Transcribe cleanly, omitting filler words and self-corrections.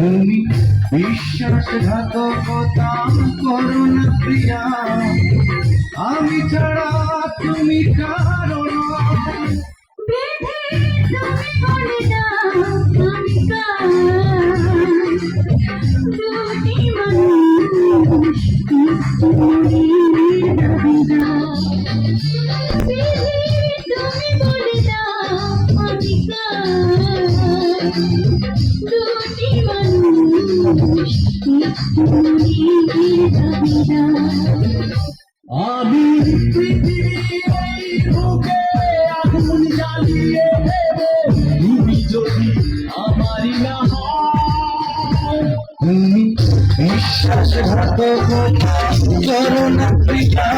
তুমি বিশ্বাসঘাতকতা করো না প্রিয়া, আমি ছাড়া তুমি কারো না। তুমি বলে দাও আমি কার, দুটি মানুষ মৃত্যুর দাবিদার। তুমি বলে দাও আমি কার, দুটি মানুষ মৃত্যুর দাবিদার। আমি পৃথিবীর এই বুকে আগুন জ্বালিয়ে দেবে, তুমি যদি আমারই না হও। তুমি বিশ্বাসঘাতকতা করো না প্রিয়া,